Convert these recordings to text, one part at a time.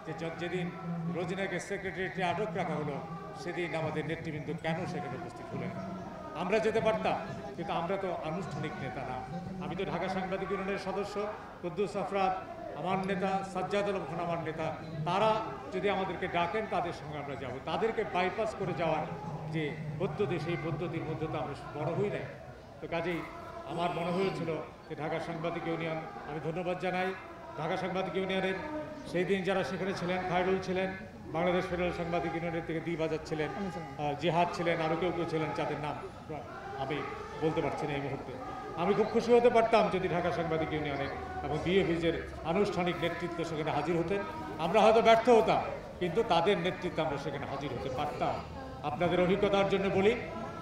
যে যেদিন রোজিনাকে সেক্রেটারিয়েটে আটক রাখা হলো সেদিন আমাদের নেতৃবৃন্দ কেন সেখানে উপস্থিত হলেন। আমরা যেতে পারতাম, কিন্তু আমরা তো আনুষ্ঠানিক নেতা না। আমি তো ঢাকা সাংবাদিক ইউনিয়নের সদস্য, কুদ্দুস আফরাদ আমার নেতা, সাজ্জাদ আলম খান আমার নেতা। তারা যদি আমাদেরকে ডাকেন তাদের সঙ্গে আমরা যাব। তাদেরকে বাইপাস করে যাওয়ার যে পদ্ধতি, সেই পদ্ধতির মধ্যে তো আমরা বড় হই নাই। তো কাজেই আমার মনে হয়েছিল যে ঢাকা সাংবাদিক ইউনিয়ন, আমি ধন্যবাদ জানাই ঢাকা সাংবাদিক ইউনিয়নের সেই দিন যারা সেখানে ছিলেন। খায়রুল ছিলেন, বাংলাদেশ ফেডারেল সাংবাদিক ইউনিয়নের থেকে দিবাজাত ছিলেন, জিহাদ ছিলেন, আরও কেউ কেউ ছিলেন যাদের নাম আমি বলতে পারছি না এই মুহূর্তে। আমি খুব খুশি হতে পারতাম যদি ঢাকা সাংবাদিক ইউনিয়নের এবং বিএফিজের আনুষ্ঠানিক নেতৃত্ব সেখানে হাজির হতেন। আমরা হয়তো ব্যর্থ হতাম, কিন্তু তাদের নেতৃত্বে আমরা সেখানে হাজির হতে পারতাম। আপনাদের অভিজ্ঞতার জন্য বলি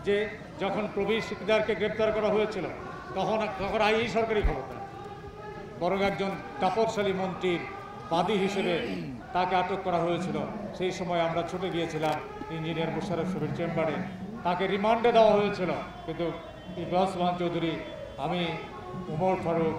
যে যখন প্রবীর সিকদারকে গ্রেপ্তার করা হয়েছিল তখন এই সরকারি ক্ষমতা, বরং একজন তাপরশালী মন্ত্রীর বাদী হিসেবে তাকে আটক করা হয়েছিল। সেই সময় আমরা ছুটে গিয়েছিলাম ইঞ্জিনিয়ার মুশারফ শফির চেম্বারে, তাকে রিমান্ডে দেওয়া হয়েছিল। কিন্তু ওসমান চৌধুরী, আমি, উমর ফারুক,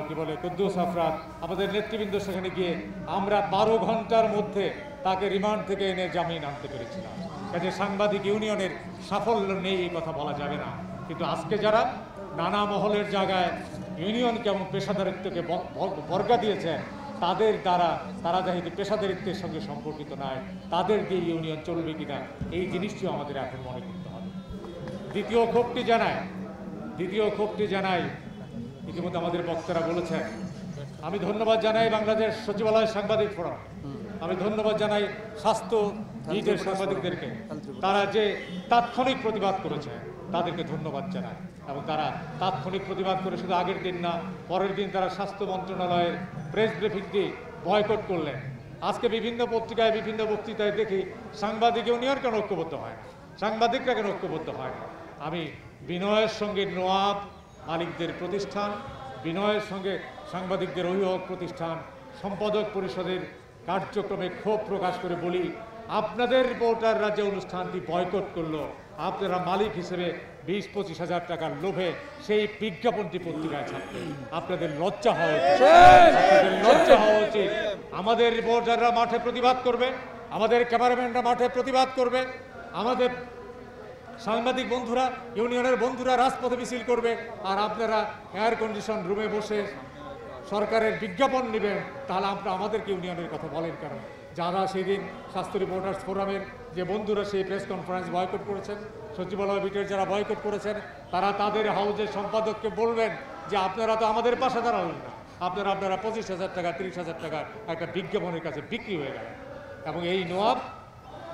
কি বলে কুদ্দুস আফরাদ, আমাদের নেতৃবৃন্দ সেখানে গিয়ে আমরা 12 ঘন্টার মধ্যে তাকে রিমান্ড থেকে এনে জামিন আনতে পেরেছিলাম। কাজে সাংবাদিক ইউনিয়নের সাফল্য নেই এই কথা বলা যাবে না। কিন্তু আজকে যারা নানা মহলের জায়গায় ইউনিয়নকে এবং পেশাদারিত্বকে বর্গা দিয়েছেন, তাদের দ্বারা তারা যেহেতু পেশাদারিত্বের সঙ্গে সম্পর্কিত নয়, তাদের দিয়ে ইউনিয়ন চলবে কিনা এই জিনিসটিও আমাদের এখন মনে করতে হবে। দ্বিতীয় ক্ষোভটি জানাই ইতিমধ্যে আমাদের বক্তারা বলেছেন। আমি ধন্যবাদ জানাই বাংলাদেশ সচিবালয় সাংবাদিক ফোরাম, আমি ধন্যবাদ জানাই স্বাস্থ্য নীতির সাংবাদিকদেরকে। তারা যে তাৎক্ষণিক প্রতিবাদ করেছে তাদেরকে ধন্যবাদ জানাই। এবং তারা তাৎক্ষণিক প্রতিবাদ করে শুধু আগের দিন না, পরের দিন তারা স্বাস্থ্য মন্ত্রণালয়ের প্রেস ব্রিফিং দিয়ে বয়কট করলেন। আজকে বিভিন্ন পত্রিকায় বিভিন্ন বক্তৃতায় দেখি সাংবাদিক ইউনিয়ন কেন ঐক্যবদ্ধ হয় না, সাংবাদিকরা কেন ঐক্যবদ্ধ হয় না। আমি বিনয়ের সঙ্গে নোয়াব মালিকদের প্রতিষ্ঠান, বিনয়ের সঙ্গে সাংবাদিকদের অভিভাবক প্রতিষ্ঠান, সম্পাদক পরিষদের কার্যক্রমে ক্ষোভ প্রকাশ করে বলি, আপনাদের রিপোর্টাররা যে অনুষ্ঠানটি বয়কট করলো, আপনারা মালিক হিসেবে 20-25 হাজার টাকার লোভে সেই বিজ্ঞাপনটি পত্রিকায় ছাপতে আপনাদের লজ্জা হওয়া উচিত। আমাদের রিপোর্টাররা মাঠে প্রতিবাদ করবে, আমাদের ক্যামেরাম্যানরা মাঠে প্রতিবাদ করবে, আমাদের সাংবাদিক বন্ধুরা, ইউনিয়নের বন্ধুরা রাজপথে মিছিল করবে, আর আপনারা এয়ার কন্ডিশন রুমে বসে সরকারের বিজ্ঞাপন নেবেন। তাহলে আপনারা আমাদেরকে ইউনিয়নের কথা বলেন কেন? যারা সেদিন স্বাস্থ্য রিপোর্টার্স ফোরামের যে বন্ধুরা সেই প্রেস কনফারেন্স বয়কট করেছেন, সচিবালয় বিটের যারা বয়কট করেছেন, তারা তাদের হাউজের সম্পাদককে বলবেন যে আপনারা তো আমাদের পাশে দাঁড়ালেন না, আপনারা 25,000 টাকা 30,000 টাকার একটা বিজ্ঞাপনের কাছে বিক্রি হয়ে গেলেন। এবং এই নোয়াব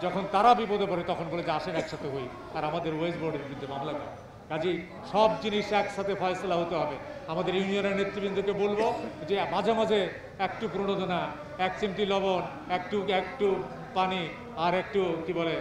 যখন তারা বিপদে পড়ে তখন বলে যে আসেন একসাথে হই, আর আমাদের ওয়েস্ট বোর্ডের বিরুদ্ধে মামলা করে। কাজেই সব জিনিস একসাথে ফয়সলা হতে হবে। আমাদের ইউনিয়নের নেতৃবৃন্দকে বলবো যে মাঝে মাঝে একটু প্রণোদনা, 1 চিমটি লবণ, একটু পানি আর একটু কি বলে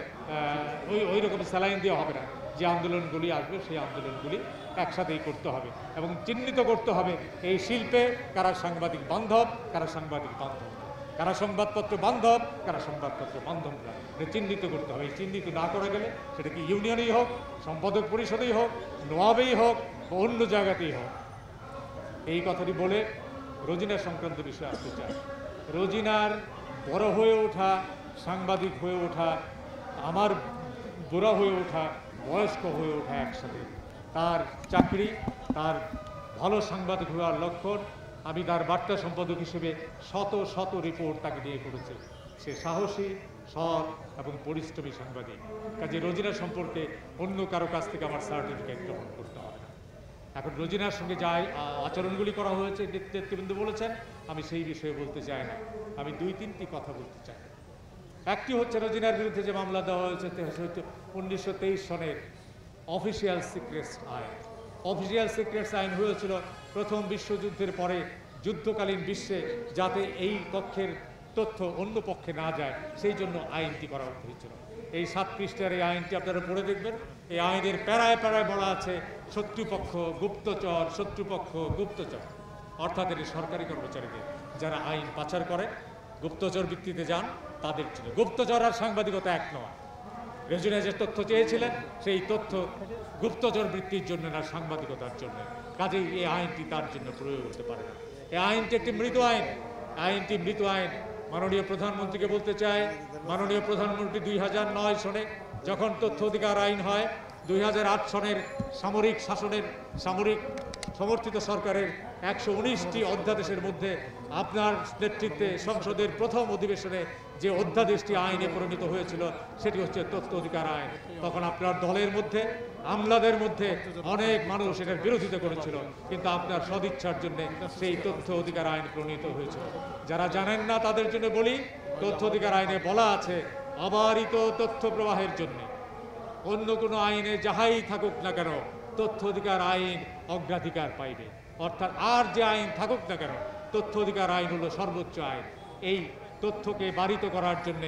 ওই রকম স্যালাইন দেওয়া হবে না। যে আন্দোলনগুলি আসবে সেই আন্দোলনগুলি একসাথেই করতে হবে এবং চিহ্নিত করতে হবে এই শিল্পে কারা সাংবাদিক বান্ধব, কারা সাংবাদিক বান্ধব, কারা সংবাদপত্র বান্ধব, কারা সংবাদপত্র বান্ধব না, চিহ্নিত করতে হবে। এই চিহ্নিত না করা গেলে সেটা কি ইউনিয়নেই হোক, সম্পাদক পরিষদেই হোক, নোয়াবেই হোক, বা অন্য জায়গাতেই হোক। এই কথাটি বলে রোজিনার সংক্রান্ত বিষয়ে আসতে চাই। রোজিনার বড় হয়ে ওঠা, সাংবাদিক হয়ে ওঠা, আমার বুড়া হয়ে ওঠা, বয়স্ক হয়ে ওঠা একসাথে। তার চাকরি, তার ভালো সাংবাদিক হওয়ার লক্ষণ। আমি তার বার্তা সম্পাদক হিসেবে শত রিপোর্ট তাকে দিয়ে করেছি। সে সাহসী, সৎ এবং পরিশ্রমী সাংবাদিক। কাজে রোজিনা সম্পর্কে অন্য কারো কাছ থেকে আমার সার্টিফিকেট গ্রহণ করতে হবে না। এখন রোজিনার সঙ্গে যা আচরণগুলি করা হয়েছে নেতৃবৃন্দ বলেছেন, আমি সেই বিষয়ে বলতে চাই না। আমি 2-3টি কথা বলতে চাই। একটি হচ্ছে রোজিনার বিরুদ্ধে যে মামলা দেওয়া হয়েছে 1923 সনের অফিসিয়াল সিক্রেটস আইন। অফিসিয়াল সিক্রেটস আইন হয়েছিল প্রথম বিশ্বযুদ্ধের পরে যুদ্ধকালীন বিশ্বে যাতে এই পক্ষের তথ্য অন্য পক্ষে না যায়, সেই জন্য আইনটি করা হয়েছিল। এই 7 পৃষ্ঠার এই আইনটি আপনারা পড়ে দেখবেন। এই আইনের প্যারায় প্যারায় বলা আছে শত্রুপক্ষ গুপ্তচর, শত্রুপক্ষ গুপ্তচর, অর্থাৎ এটি সরকারি কর্মচারীদের যারা আইন পাচার করে, গুপ্তচর ভিত্তিতে যান, তাদের ছিল। গুপ্তচর আর সাংবাদিকতা এক নয়। রোজিনা যে তথ্য চেয়েছিলেন সেই তথ্য গুপ্তচর বৃত্তির জন্য না, সাংবাদিকতার জন্য। কাজেই এই আইনটি তার জন্য প্রয়োগ হতে পারে না। এই আইনটি একটি মৃত আইন। আইনটি মৃত আইন। মাননীয় প্রধানমন্ত্রীকে বলতে চাই, মাননীয় প্রধানমন্ত্রী 2009 সনে যখন তথ্য অধিকার আইন হয়, 2008 সনের সামরিক শাসনের সমর্থিত সরকারের 119টি অধ্যাদেশের মধ্যে আপনার নেতৃত্বে সংসদের প্রথম অধিবেশনে যে অধ্যাদেশটি আইনে পরিণত হয়েছিল সেটি হচ্ছে তথ্য অধিকার আইন। তখন আপনার দলের মধ্যে, আমলাদের মধ্যে অনেক মানুষ এটার বিরোধিতা করেছিল, কিন্তু আপনার সদিচ্ছার জন্য সেই তথ্য অধিকার আইন প্রণীত হয়েছিল। যারা জানেন না তাদের জন্য বলি, তথ্য অধিকার আইনে বলা আছে অবারিত তথ্য প্রবাহের জন্য অন্য কোনো আইনে যাহাই থাকুক না কেন তথ্য অধিকার আইন অগ্রাধিকার পাইবে। অর্থাৎ আর যে আইন থাকুক না কেন তথ্য অধিকার আইন হলো সর্বোচ্চ আইন। এই তথ্যকে বারিত করার জন্য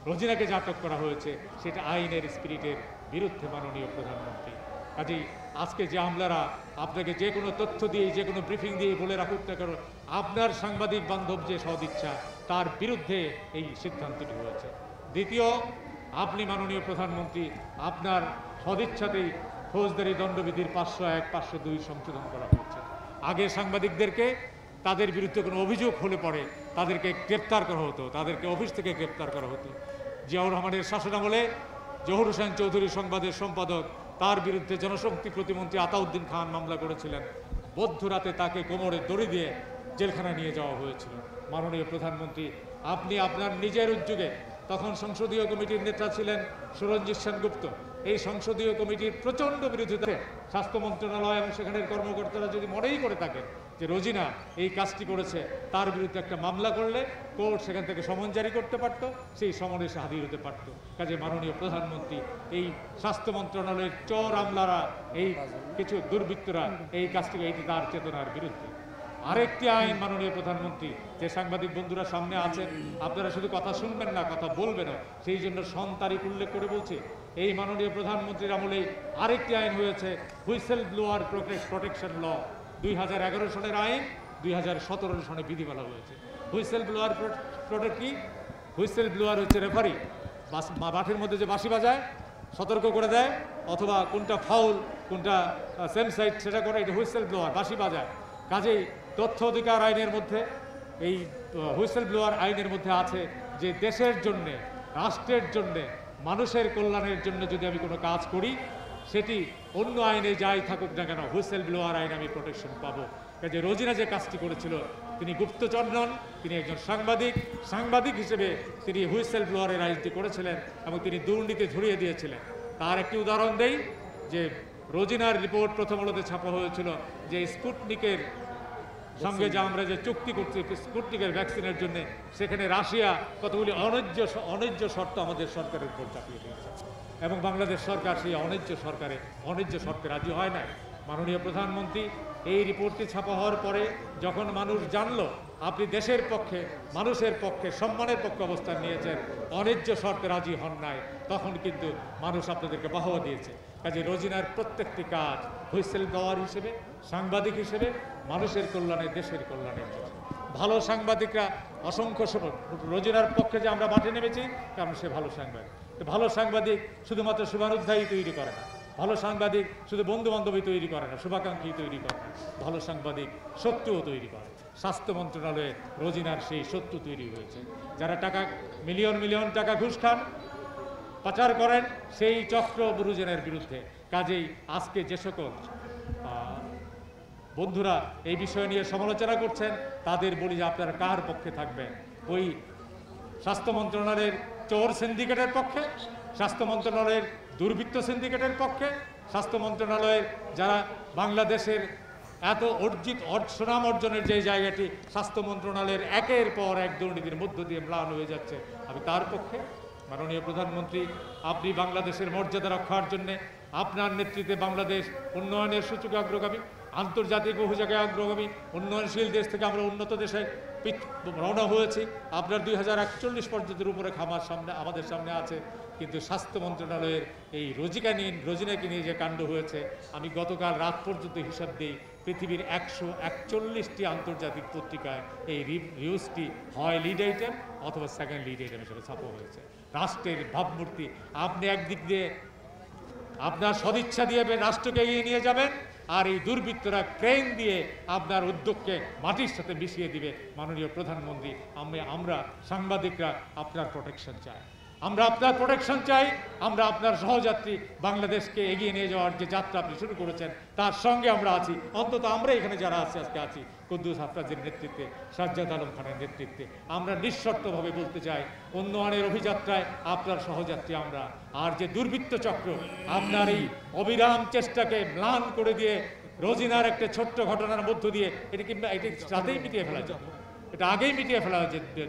রোজিনাকে যে আটক করা হয়েছে সেটা আইনের স্পিরিটের বিরুদ্ধে মাননীয় প্রধানমন্ত্রী। কাজেই আজকে যে আমলারা আপনাকে যে কোনো তথ্য দিয়ে, যে কোনো ব্রিফিং দিয়ে বলে রাখুক না কেন আপনার সাংবাদিক বান্ধব যে সদিচ্ছা তার বিরুদ্ধে এই সিদ্ধান্তটি হয়েছে। দ্বিতীয়, আপনি মাননীয় প্রধানমন্ত্রী আপনার সদিচ্ছাতেই ফৌজদারি দণ্ডবিধির 501, 502 সংশোধন করা হয়েছে। আগে সাংবাদিকদেরকে তাদের বিরুদ্ধে কোনো অভিযোগ হলে পরে তাদেরকে গ্রেপ্তার করা হতো, তাদেরকে অফিস থেকে গ্রেপ্তার করা হতো। জিয়াউর রহমানের শাসনামলে জহুর হোসেন চৌধুরী সংবাদের সম্পাদক, তার বিরুদ্ধে জনশক্তি প্রতিমন্ত্রী আতাউদ্দিন খান মামলা করেছিলেন। মধ্যরাতে তাকে কোমরে দড়ি দিয়ে জেলখানায় নিয়ে যাওয়া হয়েছিল। মাননীয় প্রধানমন্ত্রী আপনি আপনার নিজের উদ্যোগে, তখন সংসদীয় কমিটির নেতা ছিলেন সুরঞ্জিত সেনগুপ্ত, এই সংসদীয় কমিটির প্রচণ্ড বিরোধিতা স্বাস্থ্য মন্ত্রণালয় এবং সেখানের কর্মকর্তারা যদি মনেই করে থাকেন যে রোজিনা এই কাজটি করেছে, তার বিরুদ্ধে একটা মামলা করলে কোর্ট সেখান থেকে সমন জারি করতে পারত, সেই সমনে সে হাজির হতে পারত। কাজে মাননীয় প্রধানমন্ত্রী এই স্বাস্থ্য মন্ত্রণালয়ের চোর আমলারা, এই কিছু দুর্বৃত্তরা এই কাজটিকে, এইটি তার চেতনার বিরুদ্ধে। আরেকটি আইন মাননীয় প্রধানমন্ত্রী, যে সাংবাদিক বন্ধুরা সামনে আছেন আপনারা শুধু কথা শুনবেন না, কথা বলবেন না, সেই জন্য সন তারিখ উল্লেখ করে বলছি, এই মাননীয় প্রধানমন্ত্রীর আমলে আরেকটি আইন হয়েছে হুইসেল ব্লোয়ার প্রোটেকশন ল। 2011 সনের আইন 2017 সনে বিধিমালা হয়েছে। হুইসেল ব্লোয়ার প্রোটেক্ট কি? হুইসেল ব্লোয়ার হচ্ছে রেফারি, মাঠের মধ্যে যে বাঁশি বাজায় সতর্ক করে দেয়, অথবা কোনটা ফাউল কোনটা সেম সাইড সেটা করে, এটা হুইসেল ব্লোয়ার, বাঁশি বাজায়। কাজেই তথ্য অধিকার আইনের মধ্যে, এই হুইসেল ব্লোয়ার আইনের মধ্যে আছে যে দেশের জন্যে, রাষ্ট্রের জন্যে, মানুষের কল্যাণের জন্য যদি আমি কোনো কাজ করি সেটি অন্য আইনে যাই থাকুক না কেন হুইসেল ব্লোয়ার আইন আমি প্রোটেকশন পাবো। কাজে রোজিনা যে কাজটি করেছিল, তিনি গুপ্তচর নন, তিনি একজন সাংবাদিক হিসেবে তিনি হুইসেল ব্লোয়ারের আইনটি করেছিলেন এবং তিনি দুর্নীতি ধরিয়ে দিয়েছিলেন। তার একটি উদাহরণ দেই, যে রোজিনার রিপোর্ট প্রথম আলোতে ছাপা হয়েছিল যে স্পুটনিকের সঙ্গে যে আমরা যে চুক্তি করছি স্পুটনিকের ভ্যাকসিনের জন্য, সেখানে রাশিয়া কতগুলি অন্যায্য শর্ত আমাদের সরকারের উপর চাপিয়ে দিয়েছে এবং বাংলাদেশ সরকার সেই অন্যায্য শর্তে রাজি হয় না। মাননীয় প্রধানমন্ত্রী এই রিপোর্টটি ছাপা হওয়ার পরে যখন মানুষ জানলো আপনি দেশের পক্ষে, মানুষের পক্ষে, সম্মানের পক্ষে অবস্থান নিয়েছেন, অন্যায্য শর্তে রাজি হন নাই, তখন কিন্তু মানুষ আপনাদেরকে বাহবা দিয়েছে। কাজে রোজিনার প্রত্যেকটি কাজ হুইসেল ব্লোয়ার হিসেবে, সাংবাদিক হিসেবে, মানুষের কল্যাণে, দেশের কল্যাণের জন্য। ভালো সাংবাদিকরা অসংখ্য রোজিনার পক্ষে যে আমরা মাঠে নেমেছি, কারণ সে ভালো সাংবাদিক। ভালো সাংবাদিক শুধুমাত্র শুভানুধ্যায়ী তৈরি করে না, ভালো সাংবাদিক শুধু বন্ধু বান্ধবী তৈরি করে না, শুভাকাঙ্ক্ষী তৈরি করে না, ভালো সাংবাদিক শত্রুও তৈরি করে। স্বাস্থ্য মন্ত্রণালয়ে রোজিনার সেই শত্রু তৈরি হয়েছে। যারা টাকা মিলিয়ন টাকা ঘুষ খান, পাচার করেন, সেই চক্র রোজিনার বিরুদ্ধে। কাজেই আজকে যে সকল বন্ধুরা এই বিষয় নিয়ে সমালোচনা করছেন তাদের বলি যে আপনারা কার পক্ষে থাকবেন? ওই স্বাস্থ্য মন্ত্রণালয়ের চোর সিন্ডিকেটের পক্ষে, স্বাস্থ্য মন্ত্রণালয়ের দুর্বৃত্ত সিন্ডিকেটের পক্ষে, স্বাস্থ্য মন্ত্রণালয়ের যারা বাংলাদেশের এত সুনাম অর্জনের যে জায়গাটি স্বাস্থ্য মন্ত্রণালয়ের একের পর এক দুর্নীতির মধ্য দিয়ে ম্লান হয়ে যাচ্ছে, আমি তার পক্ষে। মাননীয় প্রধানমন্ত্রী আপনি বাংলাদেশের মর্যাদা রক্ষার জন্যে আপনার নেতৃত্বে বাংলাদেশ উন্নয়নের সূচকে অগ্রগামী, আন্তর্জাতিক বহু জায়গায় অগ্রগামী, উন্নয়নশীল দেশ থেকে আমরা উন্নত দেশে রওনা হয়েছি। আপনার 2041 পর্যন্তের উপরে আমাদের সামনে আছে। কিন্তু স্বাস্থ্য মন্ত্রণালয়ের এই রোজিনাকে নিয়ে যে কাণ্ড হয়েছে, আমি গতকাল রাত পর্যন্ত হিসাব দিই, পৃথিবীর 141টি আন্তর্জাতিক পত্রিকায় এই নিউজটি হয় লিড আইটেম অথবা সেকেন্ড লিড আইটেম হিসেবে ছাপা হয়েছে। রাষ্ট্রের ভাবমূর্তি, আপনি একদিক দিয়ে আপনার সদিচ্ছা দিয়ে রাষ্ট্রকে এগিয়ে নিয়ে যাবেন, আর এই দুর্বৃত্তরা ক্রেন দিয়ে আপনার উদ্যোগকে মাটির সাথে মিশিয়ে দিবে। মাননীয় প্রধানমন্ত্রী, আমরা সাংবাদিকরা আপনার প্রোটেকশন চাই, আমরা আপনার প্রোটেকশন চাই। আমরা আপনার সহযাত্রী, বাংলাদেশকে এগিয়ে নিয়ে যাওয়ার যে যাত্রা আপনি শুরু করেছেন তার সঙ্গে আমরা আছি। অন্তত আমরা এখানে যারা আছি আজকে আছি কুদ্দুস হাফরাজের নেতৃত্বে, সাজ্জাদ আলম খানের নেতৃত্বে। আমরা নিঃশর্তভাবে বলতে চাই, উন্নয়নের অভিযাত্রায় আপনার সহযাত্রী আমরা। আর যে দুর্বৃত্ত চক্র আপনার এই অবিরাম চেষ্টাকে ম্লান করে দিয়ে রোজিনার একটা ছোট্ট ঘটনার মধ্য দিয়ে এটি রাতেই মিটিয়ে ফেলা যেত, এটা আগেই মিটিয়ে ফেলা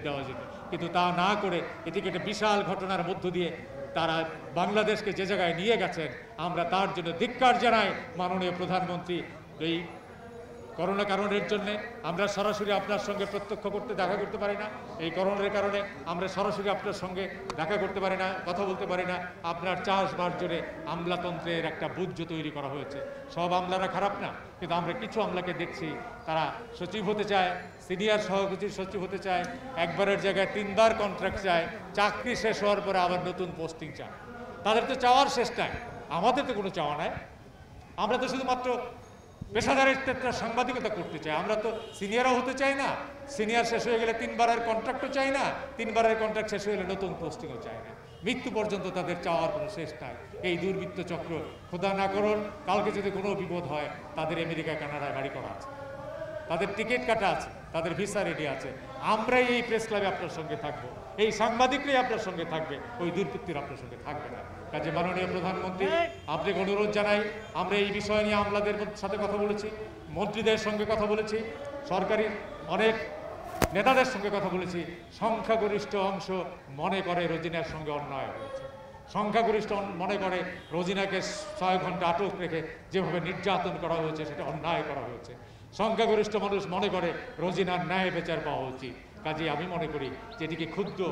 দেওয়া যেত, কিন্তু তা না করে এটিকে একটা বিশাল ঘটনার মধ্য দিয়ে তারা বাংলাদেশকে যে জায়গায় নিয়ে গেছেন, আমরা তার জন্য ধিক্কার জানাই। মাননীয় প্রধানমন্ত্রী, এই করোনা কারণের জন্যে আমরা সরাসরি আপনার সঙ্গে প্রত্যক্ষ দেখা করতে পারি না। এই করোনার কারণে আমরা সরাসরি আপনার সঙ্গে দেখা করতে পারি না, কথা বলতে পারি না। আপনার চাষবাস জন্য আমলাতন্ত্রের একটা বুজ্জ তৈরি করা হয়েছে। সব আমলারা খারাপ না, কিন্তু আমরা কিছু আমলাকে দেখছি তারা সচিব হতে চায়, সিনিয়র সহসচিব সচিব হতে চায়, একবারের জায়গায় 3 বার কন্ট্রাক্ট চায়, চাকরি শেষ হওয়ার পরে আবার নতুন পোস্টিং চায়। তাদের তো চাওয়ার শেষ নাই, আমাদের তো কোনো চাওয়া নাই। আমরা তো শুধুমাত্র পেশাদারের ক্ষেত্রে সাংবাদিকতা করতে চাই, আমরা তো সিনিয়রও হতে চাই না। সিনিয়র শেষ হয়ে গেলে 3 বারের কন্ট্রাক্টও চাই না, 3 বারের কন্ট্রাক্ট শেষ হয়ে গেলে নতুন পোস্টিংও চাই না। মৃত্যু পর্যন্ত তাদের চাওয়ার কোনো শেষ নাই। এই দুর্বৃত্ত চক্র, খোদা না করুন কালকে যদি কোনো বিপদ হয়, তাদের আমেরিকা কানাডায় বাড়ি করা আছে, তাদের টিকিট কাটা আছে, তাদের ভিসা রেডি আছে। আমরাই এই প্রেস ক্লাবে আপনার সঙ্গে থাকবো, এই সাংবাদিকরাই আপনার সঙ্গে থাকবে, ওই দুর্বৃত্তির আপনার সঙ্গে থাকবে না। কাজে মাননীয় প্রধানমন্ত্রী, আপনাকে অনুরোধ জানাই, আমরা এই বিষয় নিয়ে আমলাদের সাথে কথা বলেছি, মন্ত্রীদের সঙ্গে কথা বলেছি, সরকারি অনেক নেতাদের সঙ্গে কথা বলেছি। সংখ্যাগরিষ্ঠ অংশ মনে করে রোজিনার সঙ্গে অন্যায় হয়েছে, সংখ্যাগরিষ্ঠ মনে করে রোজিনাকে 6 ঘন্টা আটক রেখে যেভাবে নির্যাতন করা হয়েছে সেটা অন্যায় করা হয়েছে। সংখ্যাগরিষ্ঠ মানুষ মনে করে রোজিনার ন্যায় বিচার পাওয়া উচিত। কাজে আমি মনে করি যে এটিকে ক্ষুদ্র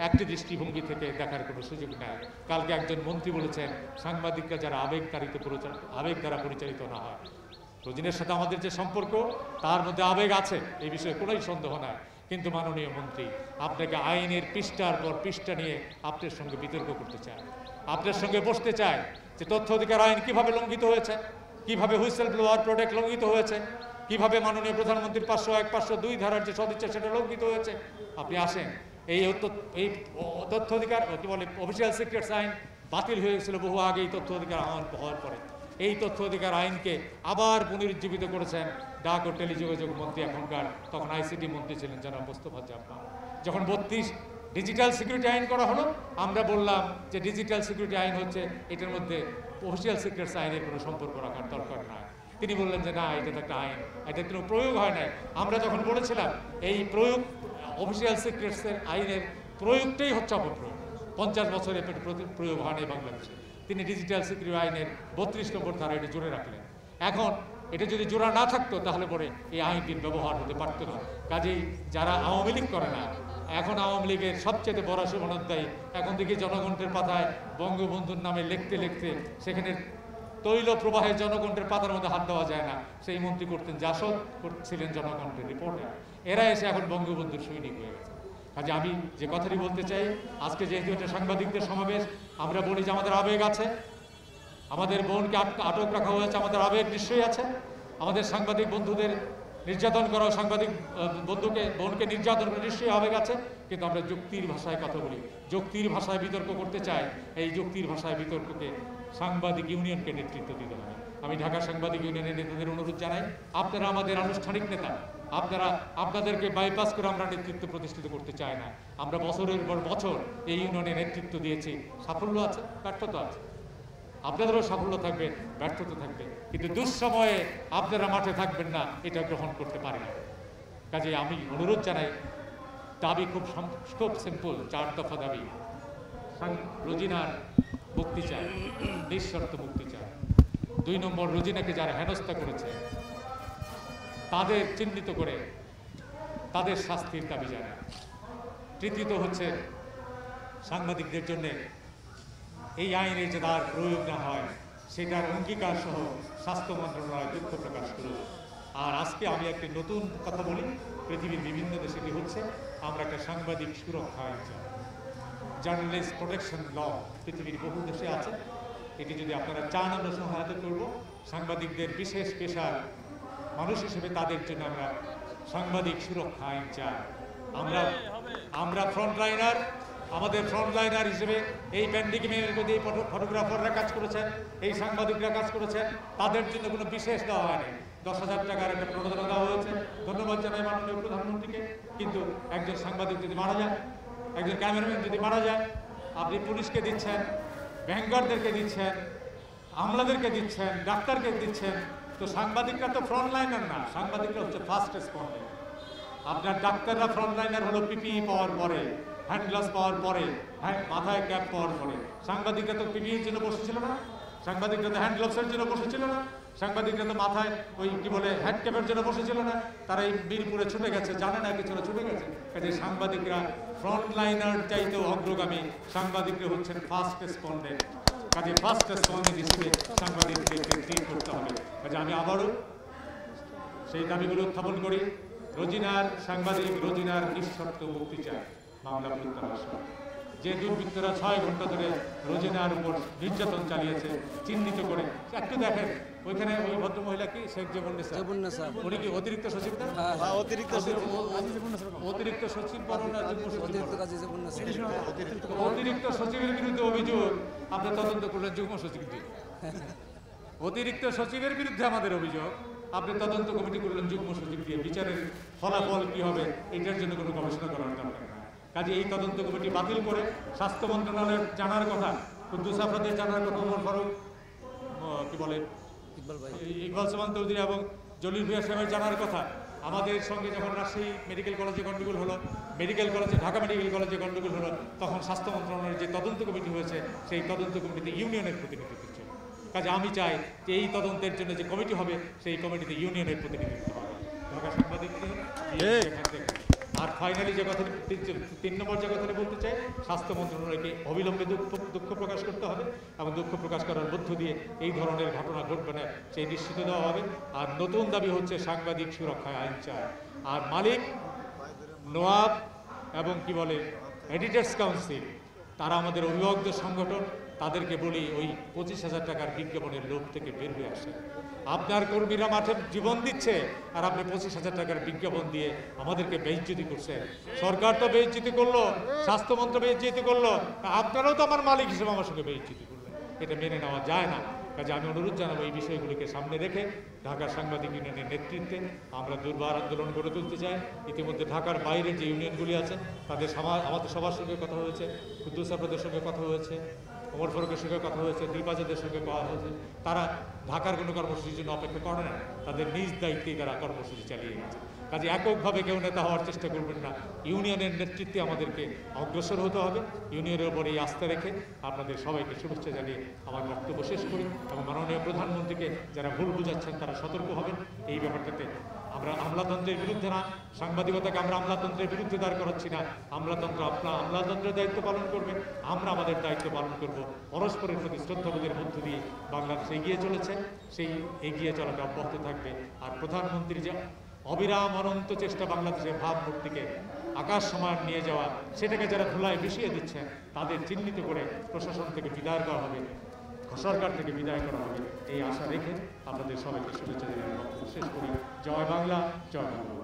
একটি দৃষ্টিভঙ্গি থেকে দেখার কোনো সুযোগ নেই। কালকে একজন মন্ত্রী বলেছেন, সাংবাদিকরা যারা আবেগ দ্বারা পরিচালিত না হয়। রোজিনার সাথে আমাদের যে সম্পর্ক তার মধ্যে আবেগ আছে, এই বিষয়ে কোনোই সন্দেহ নাই। কিন্তু মাননীয় মন্ত্রী, আপনাকে আইনের পৃষ্ঠার পর পৃষ্ঠা নিয়ে আপনার সঙ্গে বিতর্ক করতে চায়, আপনার সঙ্গে বসতে চায় যে তথ্য অধিকার আইন কিভাবে লঙ্ঘিত হয়েছে, কিভাবে হুইসেল ব্লোয়ার প্রোটেক্ট লঙ্ঘিত হয়েছে, কিভাবে মাননীয় প্রধানমন্ত্রীর 501, 502 ধারার যে সদিচ্ছা সেটা লঙ্ঘিত হয়েছে। আপনি আসেন, এই তথ্য অধিকার কি বলে অফিসিয়াল সিক্রেটস আইন বাতিল হয়ে গেছিল বহু আগে। এই তথ্য অধিকার আইন হওয়ার পরে এই তথ্য অধিকার আইনকে আবার পুনরুজ্জীবিত করেছেন ডাক ও টেলিযোগাযোগ মন্ত্রী এখনকার, তখন আইসিটি মন্ত্রী ছিলেন জনাব মোস্তফা জামান। যখন 32 ডিজিটাল সিকিউরিটি আইন করা হলো, আমরা বললাম যে ডিজিটাল সিকিউরিটি আইন হচ্ছে, এটার মধ্যে অফিসিয়াল সিক্রেটস আইনের কোনো সম্পর্ক রাখার দরকার নাই। তিনি বললেন যে না, এটা তো একটা আইন, এটার কোনো প্রয়োগ হয় নাই। আমরা যখন বলেছিলাম এই প্রয়োগ অফিসিয়াল সিক্রেটসের আইনের প্রয়োগটাই হচ্ছে অপপ্রয়োগ, 50 বছরে প্রয়োগ হয় নাই বাংলাদেশে। তিনি ডিজিটাল সিকিউরিটি আইনের 32 নম্বর ধারা এটি জোরে রাখলেন। এখন এটা যদি জোড়া না থাকতো তাহলে পরে এই আইনটির ব্যবহার হতে পারত না। কাজেই যারা আওয়ামী লীগ করে না, এখন আওয়ামী লীগের সবচেয়ে বড় শুভনোদ্দায়ী, এখন দেখি জনকণ্ঠের পাতায় বঙ্গবন্ধুর নামে লিখতে লিখতে সেখানে তৈল প্রবাহে জনকণ্ঠের পাতার মধ্যে হাত দেওয়া যায় না, সেই মন্ত্রী করতেন জাসদ, ছিলেন জনকণ্ঠের রিপোর্টার। এরা এসে এখন বঙ্গবন্ধুর সৈনিক হয়ে গেছে। কাজে আমি যে কথাটি বলতে চাই, আজকে যেহেতু এটা সাংবাদিকদের সমাবেশ, আমরা বলি যে আমাদের আবেগ আছে, আমাদের বোনকে আটক রাখা হয়েছে, আমাদের আবেগ নিশ্চয়ই আছে। আমাদের সাংবাদিক বন্ধুদের নির্যাতন করা, সাংবাদিক বোনকে নির্যাতন করা নিশ্চয়ই আবেগ আছে। কিন্তু আমরা যুক্তির ভাষায় কথা বলি, যুক্তির ভাষায় বিতর্ক করতে চাই। এই যুক্তির ভাষায় বিতর্ককে সাংবাদিক ইউনিয়নকে নেতৃত্ব দিতে হবে। আমি ঢাকা সাংবাদিক ইউনিয়নের নেতাদের অনুরোধ জানাই, আপনারা আমাদের আনুষ্ঠানিক নেতা, আপনাদেরকে বাইপাস করে আমরা নেতৃত্ব প্রতিষ্ঠিত করতে চাই না। আমরা বছরের পর বছর এই ইউনিয়নে নেতৃত্ব দিয়েছি, সাফল্য আছে, ব্যর্থতা আছে, আপনাদেরও সাফল্য থাকবে, ব্যর্থতা থাকবে, কিন্তু দুঃসময়ে আপনারা মাঠে থাকবেন না, এটা গ্রহণ করতে পারি না। কাজে আমি অনুরোধ জানাই, দাবি খুব সিম্পল, 4 দফা দাবি। রোজিনার মুক্তি চায়, নিঃশর্ত মুক্তি চায়। 2 নম্বর, রোজিনাকে যারা হেনস্থা করেছে তাদের চিহ্নিত করে তাদের শাস্তির দাবি জানায়। তৃতীয়ত হচ্ছে সাংবাদিকদের জন্য এই আইনের যে তার প্রয়োগ না হয় সেটার অঙ্গীকার সহ স্বাস্থ্য মন্ত্রণালয় দুঃখ প্রকাশ করল। আর আজকে আমি একটি নতুন কথা বলি, পৃথিবীর বিভিন্ন দেশে কি হচ্ছে, আমরা একটা সাংবাদিক সুরক্ষা আইন চাই, জার্নালিস্ট প্রোটেকশন ল পৃথিবীর বহু দেশে আছে। এটি যদি আপনারা চান আমরা সহায়তা করব। সাংবাদিকদের বিশেষ পেশার মানুষ হিসেবে তাদের জন্য আমরা সাংবাদিক সুরক্ষা আইন চাই। আমরা ফ্রন্টলাইনার, আমাদের ফ্রন্টলাইনার হিসেবে এই প্যান্ডেমিকের মধ্যে এই ফটোগ্রাফাররা কাজ করেছেন, এই সাংবাদিকরা কাজ করেছেন, তাদের জন্য কোনো বিশেষ দেওয়া হয়নি। 10,000 টাকার একটা প্রণোদনা দেওয়া হয়েছে, ধন্যবাদ জানাই মাননীয় প্রধানমন্ত্রীকে। কিন্তু একজন সাংবাদিক যদি মারা যায়, একজন ক্যামেরাম্যান যদি মারা যায়, আপনি পুলিশকে দিচ্ছেন, ব্যাংকারদেরকে দিচ্ছেন, আমলাদেরকে দিচ্ছেন, ডাক্তারকে দিচ্ছেন, তো সাংবাদিকরা তো ফ্রন্টলাইনার না, সাংবাদিকরা হচ্ছে ফার্স্ট রেসপন্ডেন্ট। আপনার ডাক্তাররা ফ্রন্টলাইনার হলো পিপিই পাওয়ার পরে, হ্যান্ড গ্লাভস পাওয়ার পরে, মাথায় ক্যাপ পাওয়ার পরে। সাংবাদিকরা তো পিপিইর জন্য বসেছিল না, সাংবাদিকরা তো হ্যান্ড গ্লাভসের জন্য বসেছিল না, সাংবাদিকরা তো মাথায় ওই কি বলে হ্যান্ড ক্যাপের জন্য বসেছিল না। তারা এই মিরপুরে ছুটে গেছে, জানে না কিছু ছুটে গেছে। কাজে সাংবাদিকরা ফ্রন্টলাইনার চাইতেও অগ্রগামী, সাংবাদিকরা হচ্ছেন ফার্স্ট রেসপন্ডেন্ট। কাজে ফার্স্ট রেসপন্ডেন্ট হিসেবে সাংবাদিকদেরকে ট্রিট করতে হবে। কাজে আমি আবারও সেই দাবিগুলো উত্থাপন করি। রোজিনার সাংবাদিক রোজিনার নিঃশর্ত মুক্তি চায়, মামলা প্রত্যাহার। যে দুর্বৃত্তরা 6 ঘন্টা ধরে রোজিনার উপর নির্যাতন চালিয়েছে চিহ্নিত করে, একটু দেখেন ওইখানে ওই ভদ্রমহিলা কি শেখ জেবুন্নেসা, উনি কি অতিরিক্ত সচিব না? অতিরিক্ত সচিব অতিরিক্ত সচিবের বিরুদ্ধে অভিযোগ, আপনি তদন্ত করলেন যুগ্ম সচিব দিয়ে। অতিরিক্ত সচিবের বিরুদ্ধে আমাদের অভিযোগ, আপনি তদন্ত কমিটি করলেন যুগ্ম সচিব দিয়ে। বিচারের ফলাফল কি হবে এটার জন্য কোনো গবেষণা করার দরকার নেই। কাজে এই তদন্ত কমিটি বাতিল করে স্বাস্থ্য মন্ত্রণালয়ের জানার কথা, কুদ্দুস আফরাদের জানার কথা, ওমর ফারুক কি বলে ইকবাল সামান চৌধুরী এবং জলিল ভুঁইয়া সাহেবের জানার কথা। আমাদের সঙ্গে যখন রাজশাহী মেডিকেল কলেজে গণ্ডগোল হলো, ঢাকা মেডিকেল কলেজে গণ্ডগোল হলো, তখন স্বাস্থ্য মন্ত্রণালয়ের যে তদন্ত কমিটি হয়েছে সেই তদন্ত কমিটিতে ইউনিয়নের প্রতিনিধিত্ব ছিল। কাজে আমি চাই যে এই তদন্তের জন্য যে কমিটি হবে সেই কমিটিতে ইউনিয়নের প্রতিনিধিত্ব হবে। ঢাকা সাংবাদিক আর ফাইনালি যে কথা 3 নম্বর যে কথাটি বলতে চাই, স্বাস্থ্য মন্ত্রণালয়কে অবিলম্বে দুঃখ প্রকাশ করতে হবে এবং দুঃখ প্রকাশ করার মধ্য দিয়ে এই ধরনের ঘটনা ঘটবে না সেই নিশ্চিত দেওয়া হবে। আর নতুন দাবি হচ্ছে সাংবাদিক সুরক্ষায় আইন চায়। আর মালিক, নোয়াব এবং কি বলে এডিটর্স কাউন্সিল, তারা আমাদের অভিভাবকদের সংগঠন, তাদেরকে বলি ওই 25,000 টাকার বিজ্ঞাপনের লোভ থেকে বের হয়ে আসে। আপনার কর্মীরা মাঠে জীবন দিচ্ছে আর আপনি 25,000 টাকার বিজ্ঞাপন দিয়ে আমাদেরকে বেইজ্জতি করছেন। সরকার তো বেইজ্জতি করলো, স্বাস্থ্যমন্ত্র বেইজ্জতি করলো, আপনারাও তো আমার মালিক হিসেবে আমার সঙ্গে বেইজ্জতি করলেন। এটা মেনে নেওয়া যায় না। কাজে আমি অনুরোধ জানাবো এই বিষয়গুলিকে সামনে রেখে ঢাকা সাংবাদিক ইউনিয়নের নেতৃত্বে আমরা দুর্বার আন্দোলন গড়ে তুলতে চাই। ইতিমধ্যে ঢাকার বাইরে যে ইউনিয়নগুলি আছে তাদের আমাদের সবার সঙ্গে কথা হয়েছে, কুদ্দুস আফরাদের সঙ্গে কথা হয়েছে, ওমর ফারুকের সঙ্গে কথা হয়েছে, দিলবাজাদের সঙ্গে কথা হয়েছে। তারা ঢাকার কোনো কর্মসূচির জন্য অপেক্ষা করে না, তাদের নিজ দায়িত্বেই তারা কর্মসূচি চালিয়ে গেছে। কাজে এককভাবে কেউ নেতা হওয়ার চেষ্টা করবেন না, ইউনিয়নের নেতৃত্বে আমাদেরকে অগ্রসর হতে হবে। ইউনিয়নের উপর এই আস্থা রেখে আপনাদের সবাইকে শুভেচ্ছা জানিয়ে আমার বক্তব্য শেষ করি এবং মাননীয় প্রধানমন্ত্রীকে যারা ভুল বুঝাচ্ছেন তারা সতর্ক হবেন এই ব্যাপারটাতে। আমরা আমলাতন্ত্রের বিরুদ্ধে না, সাংবাদিকতাকে আমরা আমলাতন্ত্রের বিরুদ্ধে দাঁড় করাচ্ছি না। আমলাতন্ত্র আপনার আমলাতন্ত্রের দায়িত্ব পালন করবেন, আমরা আমাদের দায়িত্ব পালন করব। পরস্পরের প্রতি শ্রদ্ধাবোধের মধ্য দিয়ে বাংলাদেশ এগিয়ে চলেছে, সেই এগিয়ে চলাটা অব্যাহত থাকবে। আর প্রধানমন্ত্রী যে অবিরাম অনন্ত চেষ্টা বাংলাদেশের ভাবমূর্তিকে আকাশ সমান নিয়ে যাওয়া, সেটাকে যারা ধুলায় মিশিয়ে দিচ্ছেন তাদের চিহ্নিত করে প্রশাসন থেকে বিদায় করা হবে, সরকার থেকে বিদায় করা হবে, এই আশা রেখে আপনাদের সবাইকে শুভেচ্ছা জানিয়ে বক্তব্য শেষ করি। জয় বাংলা, জয় বাংলা।